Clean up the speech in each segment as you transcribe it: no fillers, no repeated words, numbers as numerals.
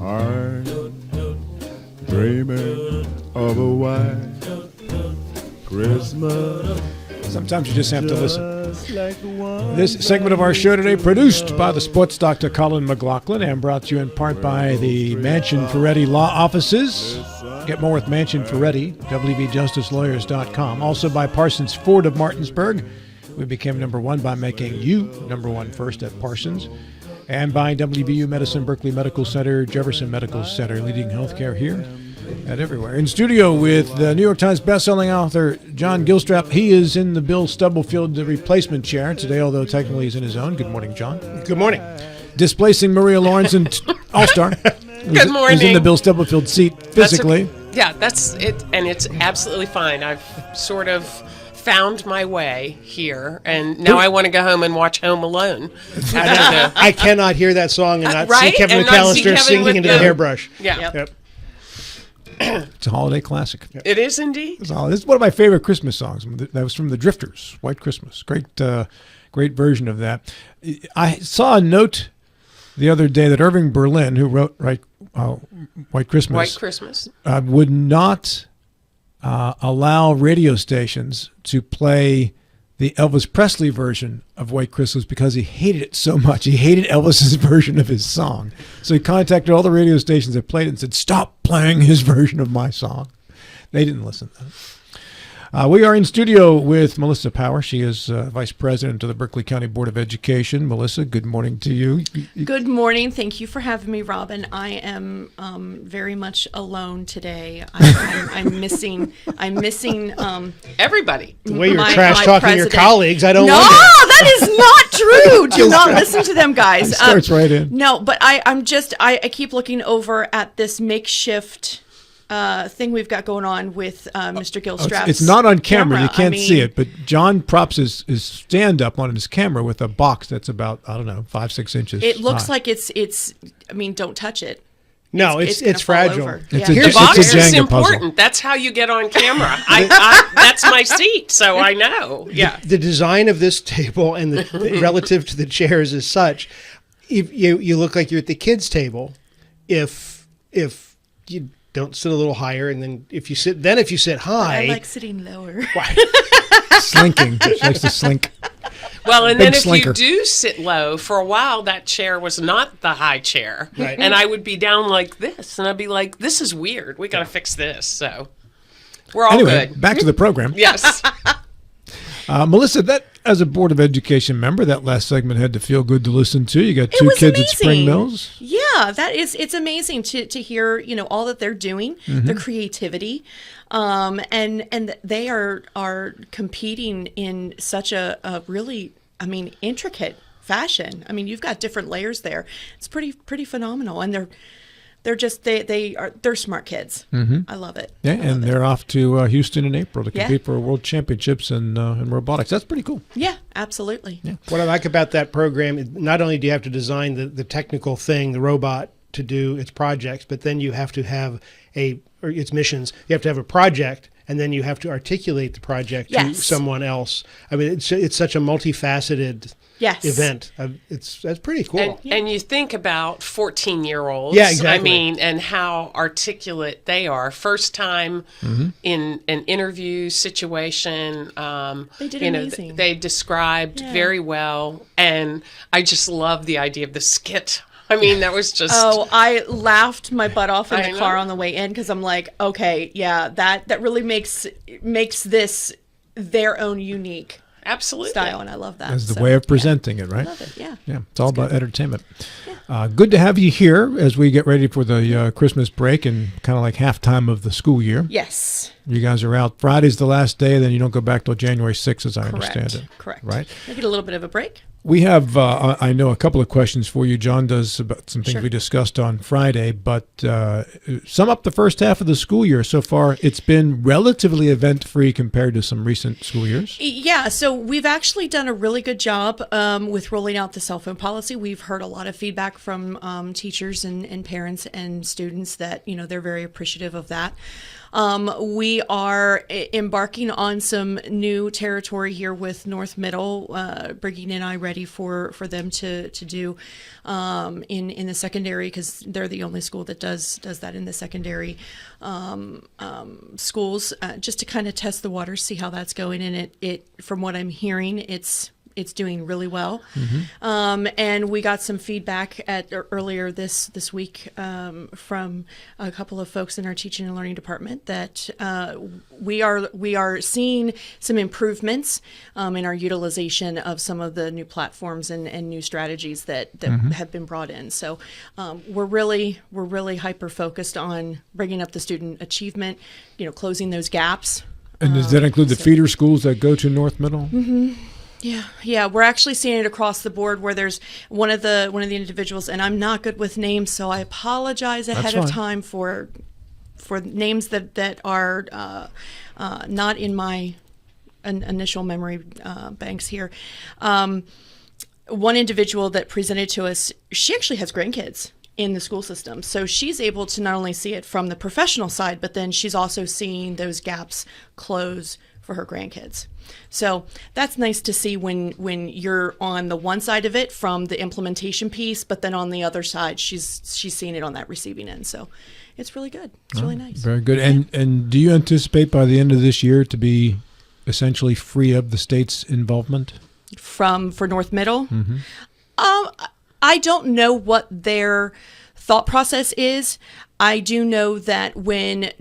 I'm dreaming of a white Christmas. Sometimes you just have to listen. Like the one This segment of our show today produced by the sports doctor Colin McLaughlin and brought to you in part by the Mansion Ferretti Law Offices. Get more with Mansion Ferretti, wvjusticelawyers.com. Also by Parsons Ford of Martinsburg. We became number one by making you number one first at Parsons. And by WVU Medicine, Berkeley Medical Center, Jefferson Medical Center, leading healthcare here and everywhere. In studio with the New York Times bestselling author John Gilstrap. He is in the Bill Stubblefield replacement chair today, although technically he's in his own. Good morning, John. Good morning. Displacing Maria Lawrence and All-Star. Good morning. He's in the Bill Stubblefield seat physically. That's it, and it's absolutely fine. I've sort of found my way here, and now I want to go home and watch Home Alone. I cannot hear that song and not see Right? Kevin And not see McAllister Kevin singing with into the hairbrush. Yeah, Yep. It's a holiday classic. it is indeed. This is one of my favorite Christmas songs. That was from the Drifters, White Christmas. Great version of that. I saw a note the other day that Irving Berlin, who wrote White Christmas, would not allow radio stations to play the Elvis Presley version of White Christmas because he hated it so much. He hated Elvis's version of his song. So he contacted all the radio stations that played it and said, stop playing his version of my song. They didn't listen to that. We are in studio with Melissa Power. She is Vice President of the Berkeley County Board of Education. Melissa, good morning to you. Good morning. Thank you for having me, Robin. I am very much alone today. I'm missing Everybody. The way you're my trash talking your president. colleagues, I don't No, wonder. that is not true. Do not listen to them, guys. It starts right in. No, but I keep looking over at this makeshift thing we've got going on with Mr. Gilstrap's It's not on camera. You can't I mean, see it, but John props his stand up on his camera with a box that's about, 5-6 inches It looks high. like it's. I mean, don't touch it. No, gonna it's fall fragile. over. It's Yeah. a- The box it's a is Jenga important. puzzle. That's how you get on camera. I that's my seat, so I know. Yeah. The design of this table and the relative to the chairs is such. If you look like you're at the kids' table, if you don't sit a little higher, and then if you sit high, I like sitting lower. Slinking. She likes to slink. Well, and Big then if slinker. you do sit low, for a while that chair was not the high chair. Right. And I would be down like this, and I'd be like, this is weird. We got to fix this. So we're all Anyway, good. back to the program. Yes. Melissa, that as a Board of Education member, that last segment had to feel good to listen to. You got It two was kids at Spring amazing. Mills. Yeah, it's amazing to hear, all that they're doing, their creativity. And they are competing in such a really, intricate fashion. I mean, you've got different layers there. It's pretty phenomenal. And they're smart kids. I love it. Yeah, and they're off to Houston in April to Yeah. compete for World Championships in robotics. That's pretty cool. Yeah, absolutely. Yeah. what I like about that program is not only do you have to design the technical thing, the robot, to do its projects, but then you have to have its missions. You have to have a project, and then you have to articulate the project to Yes. someone else. I mean, it's such a multifaceted Yes. event. That's pretty cool. And you think about 14-year-olds. Yeah, exactly. I mean, and how articulate they are. First time in an interview situation. They did amazing. They described very well. And I just love the idea of the skit. I mean, that was just... Oh, I laughed my butt off in I the car know. on the way in because I'm like, okay, yeah, that really makes this their own unique absolutely. style, and I love that. As the So, way of yeah, presenting it, right? I love it. Yeah. Yeah, it's all about entertainment. Good to have you here as we get ready for the Christmas break and kind of like halftime of the school year. Yes. You guys are out. Friday's the last day, then you don't go back till January 6th, as I understand it. Correct. Right? I get a little bit of a break. We have, I know, a couple of questions for you. John does about some things Sure. we discussed on Friday, but sum up the first half of the school year so far. It's been relatively event-free compared to some recent school years. Yeah, so we've actually done a really good job with rolling out the cell phone policy. We've heard a lot of feedback from teachers and parents and students that, they're very appreciative of that. We are embarking on some new territory here with North Middle, bringing in ready for them to do in the secondary, because they're the only school that does that in the secondary schools, just to kind of test the waters, see how that's going. And it from what I'm hearing, it's doing really well. And we got some feedback earlier this week from a couple of folks in our teaching and learning department that we are seeing some improvements in our utilization of some of the new platforms and new strategies that have been brought in. So we're really hyper focused on bringing up the student achievement, closing those gaps. And does that include the feeder schools that go to North Middle? Yeah, we're actually seeing it across the board, where there's one of the individuals, and I'm not good with names, so I apologize ahead of time for names that are not in my initial memory banks here. One individual that presented to us, she actually has grandkids in the school system, so she's able to not only see it from the professional side, but then she's also seeing those gaps close for her grandkids. So that's nice to see when you're on the one side of it from the implementation piece, but then on the other side, she's seeing it on that receiving end. So it's really good. It's really nice. Very good. And do you anticipate by the end of this year to be essentially free of the state's involvement? For North Middle? I don't know what their thought process is. I do know that when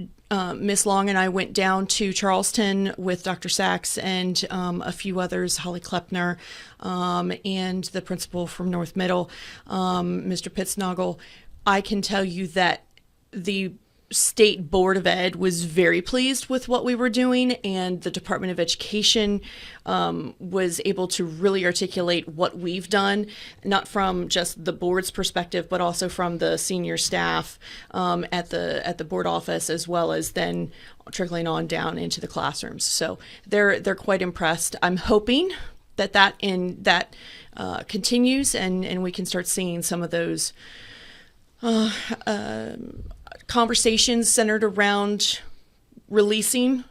Miss Long and I went down to Charleston with Dr. Sachs and a few others, Holly Klepner, and the principal from North Middle, Mr. Pittsnoggle, I can tell you that the State Board of Ed was very pleased with what we were doing, and the Department of Education was able to really articulate what we've done, not from just the board's perspective, but also from the senior staff at the board office, as well as then trickling on down into the classrooms. So they're quite impressed. I'm hoping that continues, and we can start seeing some of those conversations centered around releasing,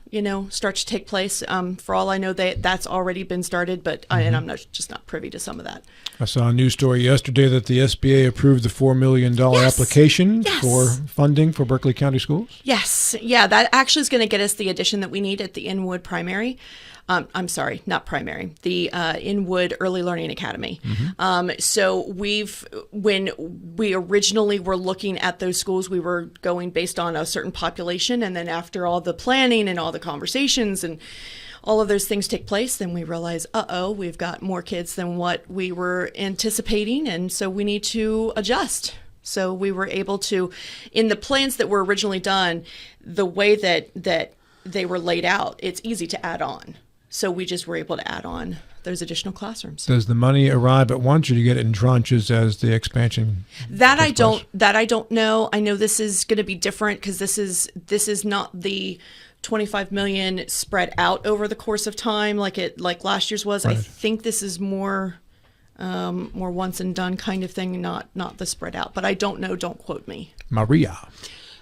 start to take place. For all I know, that's already been started, but and I'm just not privy to some of that. I saw a news story yesterday that the SBA approved the $4 million application for funding for Berkeley County schools. Yes. Yeah, that actually is going to get us the addition that we need at the Inwood Primary. I'm sorry, not primary, the Inwood Early Learning Academy. So when we originally were looking at those schools, we were going based on a certain population. And then after all the planning and all the conversations and all of those things take place, then we realize, we've got more kids than what we were anticipating. And so we need to adjust. So we were able to, in the plans that were originally done, the way that they were laid out, it's easy to add on. So we just were able to add on those additional classrooms. Does the money arrive at once, or do you get it in tranches as the expansion? That I don't know. I know this is going to be different because this is not the $25 million spread out over the course of time like last year's was. Right. I think this is more once and done kind of thing, not the spread out. But I don't know. Don't quote me. Maria.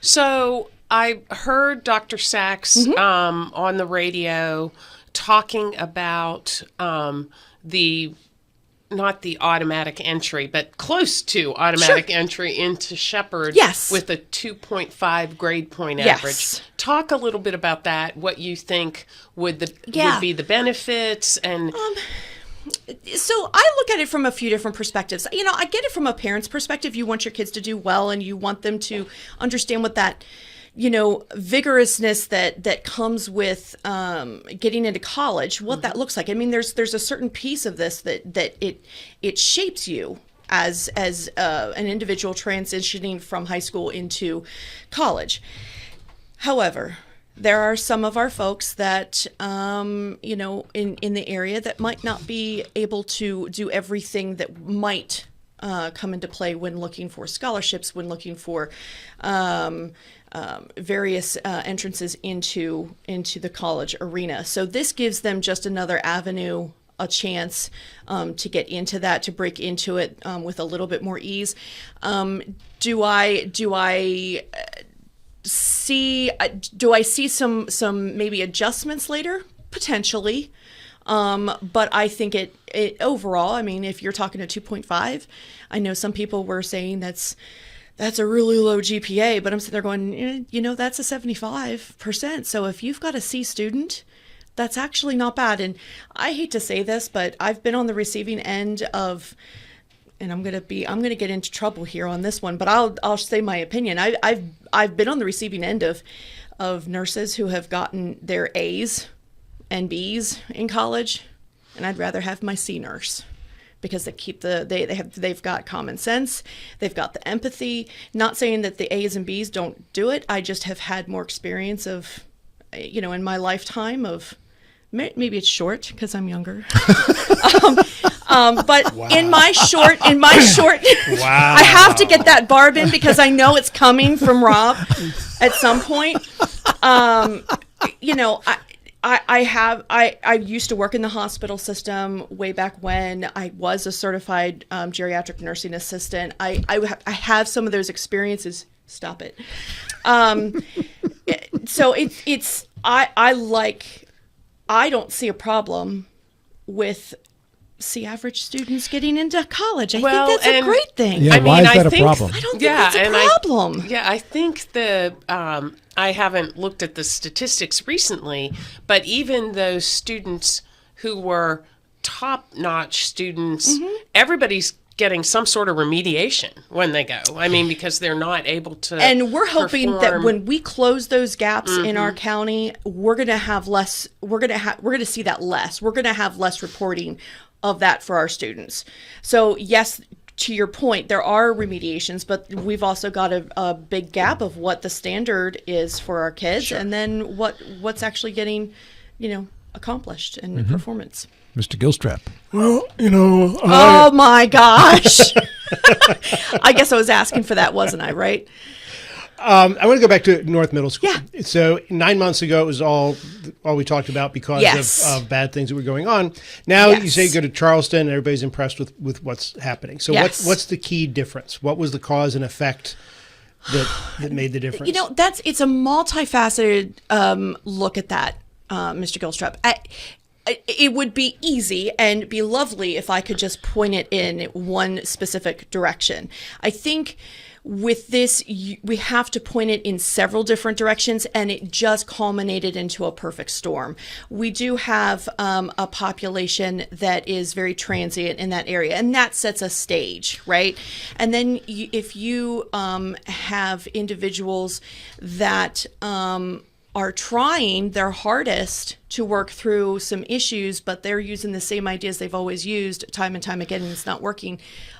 So I heard Dr. Sachs on the radio talking about not the automatic entry, but close to automatic entry into Shepherd with a 2.5 grade point average. Talk a little bit about that, what you think would be the benefits. And so I look at it from a few different perspectives. I get it from a parent's perspective. You want your kids to do well, and you want them to understand what that vigorousness that comes with getting into college, what that looks like. I mean, there's a certain piece of this that it shapes you as an individual transitioning from high school into college. However, there are some of our folks that, in the area that might not be able to do everything that might come into play when looking for scholarships, when looking for various entrances into the college arena. So this gives them just another avenue, a chance to get into that, to break into it with a little bit more ease. Do I see see some maybe adjustments later? Potentially. But I think it overall, I mean, if you're talking a 2.5, I know some people were saying that's a really low GPA, but I'm sitting there going, that's a 75%. So if you've got a C student, that's actually not bad. And I hate to say this, but I've been on the receiving end of, and I'm gonna get into trouble here on this one, but I'll say my opinion. I've been on the receiving end of nurses who have gotten their A's and B's in college, and I'd rather have my C nurse because they've got common sense, they've got the empathy. Not saying that the A's and B's don't do it. I just have had more experience of, in my lifetime of. Maybe it's short because I'm younger. But wow. in my short, wow. I have to get that barb in because I know it's coming from Rob at some point. I used to work in the hospital system way back when. I was a certified geriatric nursing assistant. I have some of those experiences. Stop it. So I don't see a problem with average students getting into college. I think that's a great thing. Yeah, why is that a problem? I don't think that's a problem. I think I haven't looked at the statistics recently, but even those students who were top-notch students, everybody's getting some sort of remediation when they go. I mean, because they're not able to. And we're hoping that when we close those gaps in our county, we're going to have less. We're going to see that less. We're going to have less reporting of that for our students. So yes, to your point, there are remediations, but we've also got a big gap of what the standard is for our kids, sure. and then what's actually getting, accomplished in performance. Mr. Gilstrap. Well, oh my gosh. I guess I was asking for that, wasn't I, right? I want to go back to North Middle School. Yeah. So 9 months ago, it was all we talked about because of bad things that were going on. Now you say go to Charleston and everybody's impressed with what's happening. So what's the key difference? What was the cause and effect that made the difference? It's a multifaceted look at that, Mr. Gilstrap. It would be easy and be lovely if I could just point it in one specific direction. I think with this, we have to point it in several different directions, and it just culminated into a perfect storm. We do have a population that is very transient in that area, and that sets a stage, right? And then if you have individuals that are trying their hardest to work through some issues, but they're using the same ideas they've always used time and time again, and it's not working.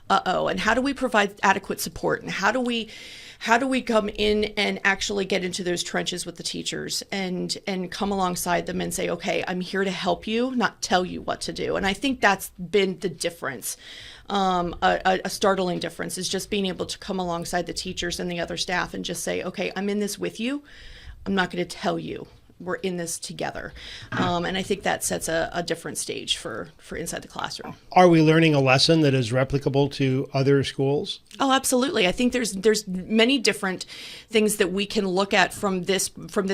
And how do we provide adequate support? And how do we come in and actually get into those trenches with the teachers and come alongside them and say, okay, I'm here to help you, not tell you what to do. And I think that's been the difference. A startling difference is just being able to come alongside the teachers and the other staff and just say, okay, I'm in this with you. I'm not going to tell you. We're in this together. And I think that sets a different stage for inside the classroom. Are we learning a lesson that is replicable to other schools? Oh, absolutely. I think there's many different things that we can look at from this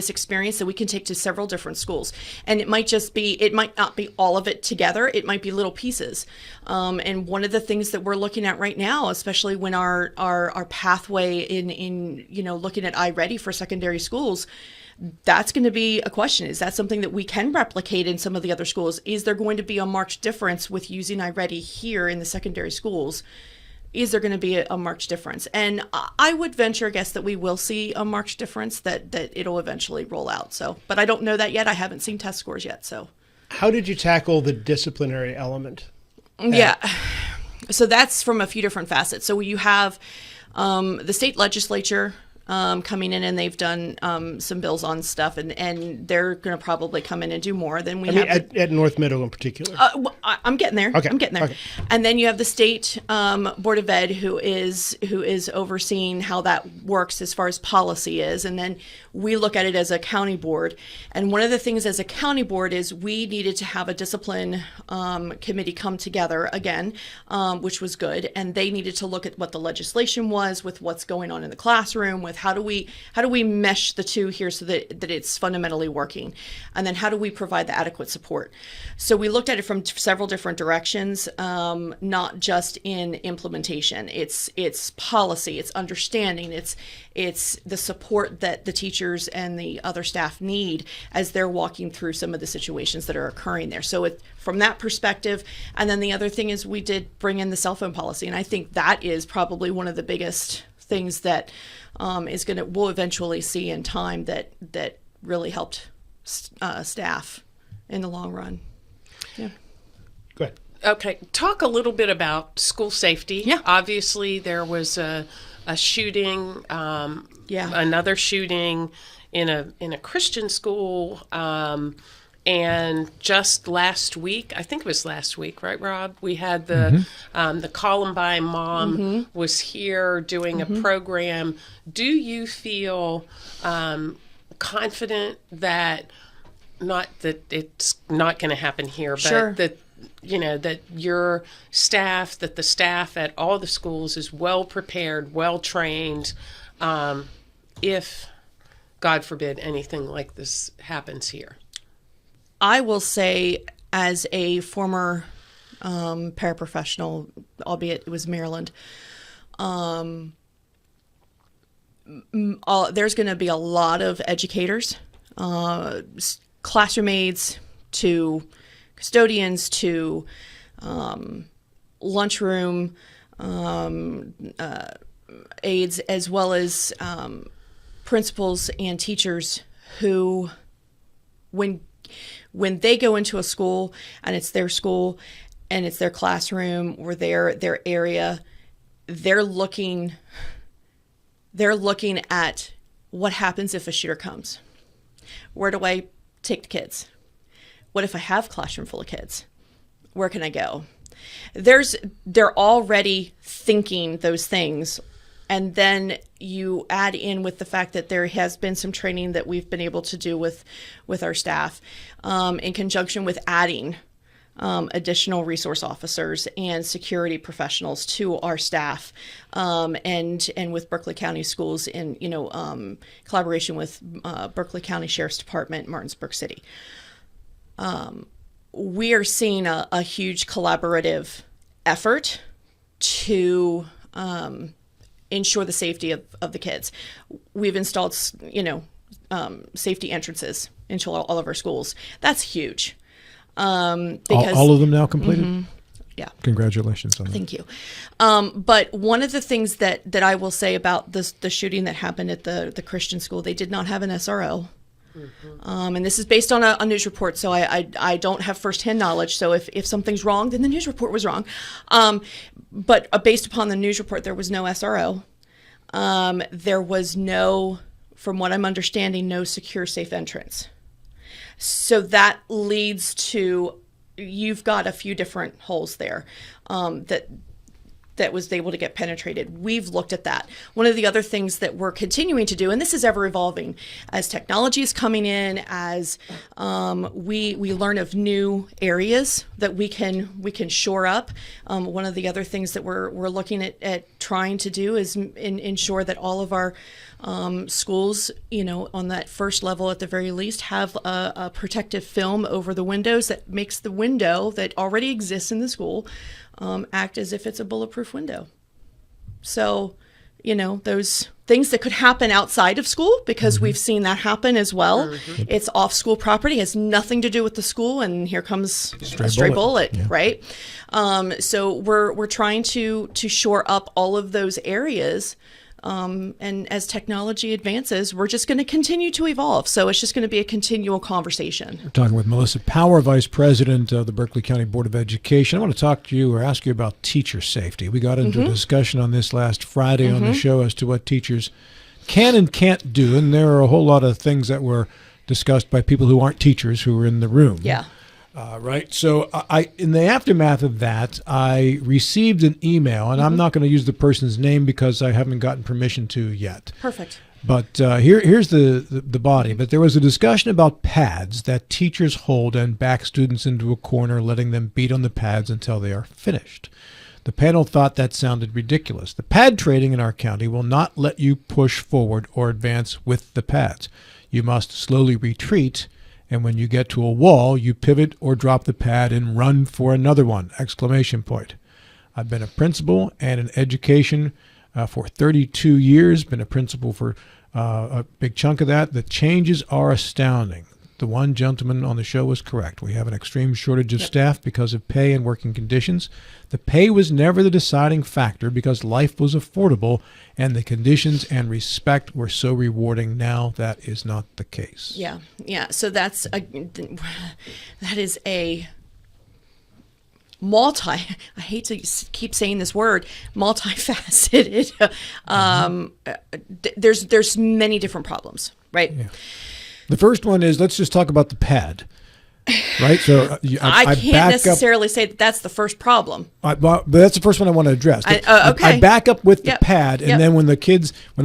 experience that we can take to several different schools. And it might not be all of it together. It might be little pieces. And one of the things that we're looking at right now, especially when our pathway in looking at iReady for secondary schools, that's going to be a question. Is that something that we can replicate in some of the other schools? Is there going to be a marked difference with using iReady here in the secondary schools? Is there going to be a marked difference? And I would venture a guess that we will see a marked difference, that it'll eventually roll out. So, but I don't know that yet. I haven't seen test scores yet. So, how did you tackle the disciplinary element? Yeah. So that's from a few different facets. So you have the state legislature coming in, and they've done some bills on stuff, and they're going to probably come in and do more than we have. At North Middle in particular. I'm getting there. Okay. I'm getting there. Okay. And then you have the state Board of Ed who is overseeing how that works as far as policy is, and then we look at it as a county board. And one of the things as a county board is we needed to have a discipline committee come together again, which was good, and they needed to look at what the legislation was with what's going on in the classroom, with with how do we mesh the two here so that it's fundamentally working, and then how do we provide the adequate support. So we looked at it from several different directions, not just in implementation. It's policy, it's understanding, it's the support that the teachers and the other staff need as they're walking through some of the situations that are occurring there. So from that perspective, and then the other thing is we did bring in the cell phone policy, and I think that is probably one of the biggest things that we'll eventually see in time that really helped staff in the long run. Yeah. Go ahead. Okay, talk a little bit about school safety. Yeah. Obviously, there was a shooting, another shooting in a Christian school, and just last week, I think it was last week, right, Rob? We had the Columbine mom was here doing a program. Do you feel confident that not that it's not going to happen here, but that that your staff, that the staff at all the schools is well prepared, well trained, if, God forbid, anything like this happens here? I will say, as a former paraprofessional, albeit it was Maryland, there's going to be a lot of educators, classroom aides to custodians to lunchroom aides, as well as principals and teachers who, when they go into a school and it's their school and it's their classroom or their area, they're looking at what happens if a shooter comes. Where do I take the kids? What if I have a classroom full of kids? Where can I go? They're already thinking those things. And then you add in with the fact that there has been some training that we've been able to do with our staff, in conjunction with adding additional resource officers and security professionals to our staff, and with Berkeley County Schools in collaboration with Berkeley County Sheriff's Department, Martinsburg City. We are seeing a huge collaborative effort to ensure the safety of the kids. We've installed, safety entrances into all of our schools. That's huge. Because all of them now completed? Mm-hmm. Yeah. Congratulations on that. Thank you. But one of the things that I will say about the shooting that happened at the Christian school, they did not have an SRO. Mm-hmm. And this is based on a news report, so I don't have firsthand knowledge. So if something's wrong, then the news report was wrong. But based upon the news report, there was no SRO. There was no, from what I'm understanding, no secure, safe entrance. So that leads to, you've got a few different holes there that was able to get penetrated. We've looked at that. One of the other things that we're continuing to do, and this is ever evolving, as technology is coming in, as we learn of new areas that we can shore up. One of the other things that we're looking at trying to do is ensure that all of our schools, on that first level at the very least, have a protective film over the windows that makes the window that already exists in the school act as if it's a bulletproof window. So, those things that could happen outside of school, because we've seen that happen as well. Mm-hmm. It's off school property, has nothing to do with the school, and here comes a stray bullet, yeah. Right? So we're trying to shore up all of those areas. And as technology advances, we're just going to continue to evolve. So it's just going to be a continual conversation. We're talking with Melissa Power, Vice President of the Berkeley County Board of Education. I want to talk to you or ask you about teacher safety. We got into a discussion on this last Friday on the show as to what teachers can and can't do. And there are a whole lot of things that were discussed by people who aren't teachers who were in the room. Yeah. Right. So in the aftermath of that, I received an email, and I'm not going to use the person's name because I haven't gotten permission to yet. Perfect. But here's the body. But there was a discussion about pads that teachers hold and back students into a corner, letting them beat on the pads until they are finished. The panel thought that sounded ridiculous. The pad trading in our county will not let you push forward or advance with the pads. You must slowly retreat, and when you get to a wall, you pivot or drop the pad and run for another one! Exclamation point. I've been a principal and in education for 32 years, been a principal for a big chunk of that. The changes are astounding. The one gentleman on the show was correct. We have an extreme shortage of staff because of pay and working conditions. The pay was never the deciding factor because life was affordable and the conditions and respect were so rewarding. Now that is not the case. Yeah. So that is a I hate to keep saying this word, multifaceted. There's many different problems, right? Yeah. The first one is, let's just talk about the pad, right? So I can't necessarily say that that's the first problem. But that's the first one I want to address. Okay. I back up with the pad, and then when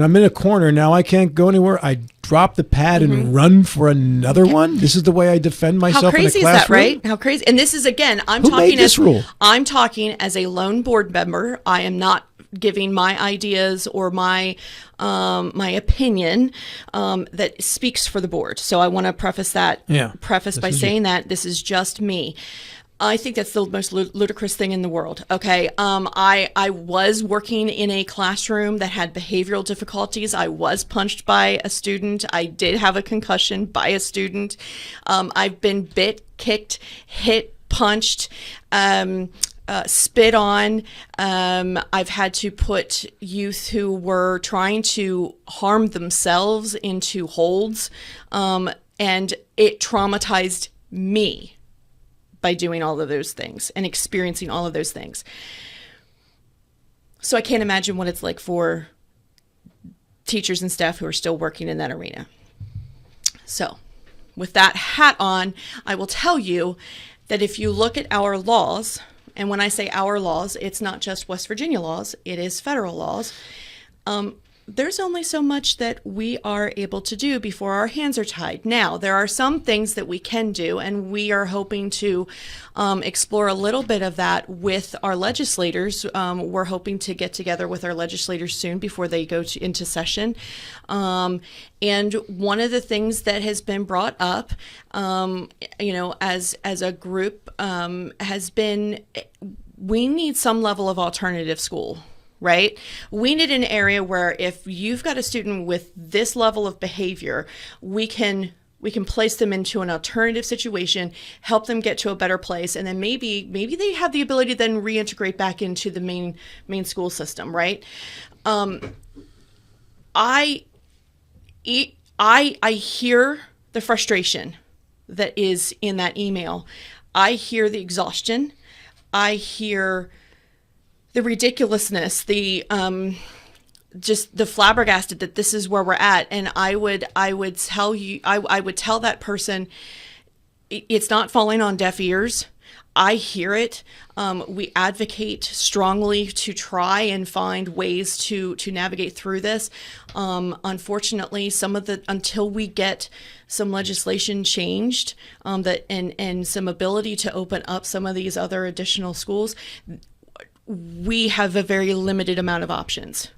I'm in a corner, now I can't go anywhere, I drop the pad and run for another one? This is the way I defend myself in a classroom? How crazy is that, right? How crazy. And this is, again, Who made this rule? I'm talking as a lone board member. I am not giving my ideas or my opinion that speaks for the board. So I want to preface by saying that this is just me. I think that's the most ludicrous thing in the world. Okay. I was working in a classroom that had behavioral difficulties. I was punched by a student. I did have a concussion by a student. I've been bit, kicked, hit, punched, spit on. I've had to put youth who were trying to harm themselves into holds, and it traumatized me by doing all of those things and experiencing all of those things. So I can't imagine what it's like for teachers and staff who are still working in that arena. So with that hat on, I will tell you that if you look at our laws, and when I say our laws, it's not just West Virginia laws, it is federal laws. There's only so much that we are able to do before our hands are tied. Now, there are some things that we can do, and we are hoping to explore a little bit of that with our legislators. We're hoping to get together with our legislators soon before they go into session. And one of the things that has been brought up, as a group, has been we need some level of alternative school. Right? We need an area where if you've got a student with this level of behavior, we can place them into an alternative situation, help them get to a better place, and then maybe they have the ability to then reintegrate back into the main school system, right? I hear the frustration that is in that email. I hear the exhaustion. I hear the ridiculousness, just the flabbergasted that this is where we're at. And I would tell you, I would tell that person, it's not falling on deaf ears. I hear it. We advocate strongly to try and find ways to navigate through this. Unfortunately, until we get some legislation changed, and some ability to open up some of these other additional schools, we have a very limited amount of options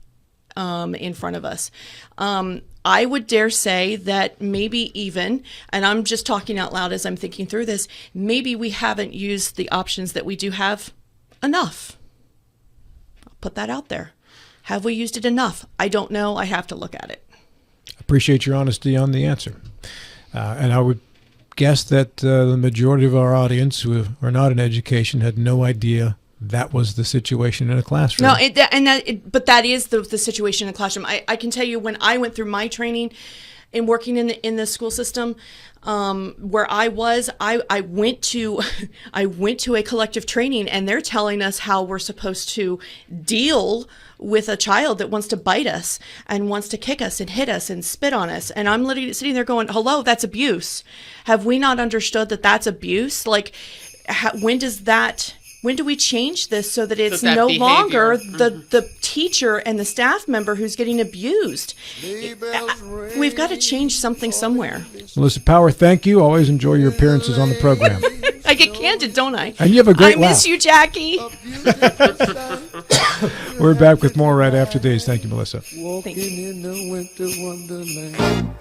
in front of us. I would dare say that maybe even, and I'm just talking out loud as I'm thinking through this, maybe we haven't used the options that we do have enough. I'll put that out there. Have we used it enough? I don't know. I have to look at it. Appreciate your honesty on the answer. And I would guess that the majority of our audience who are not in education had no idea that was the situation in a classroom. No, but that is the situation in a classroom. I can tell you when I went through my training in working in the school system, where I went to a collective training, and they're telling us how we're supposed to deal with a child that wants to bite us and wants to kick us and hit us and spit on us. And I'm literally sitting there going, hello, that's abuse. Have we not understood that that's abuse? Like, when do we change this so that it's no longer the teacher and the staff member who's getting abused? We've got to change something somewhere. Melissa Power, thank you. Always enjoy your appearances on the program. I get candid, don't I? And you have a great laugh. I miss you, Jackie. We're back with more right after these. Thank you, Melissa. Walking in the winter wonderland.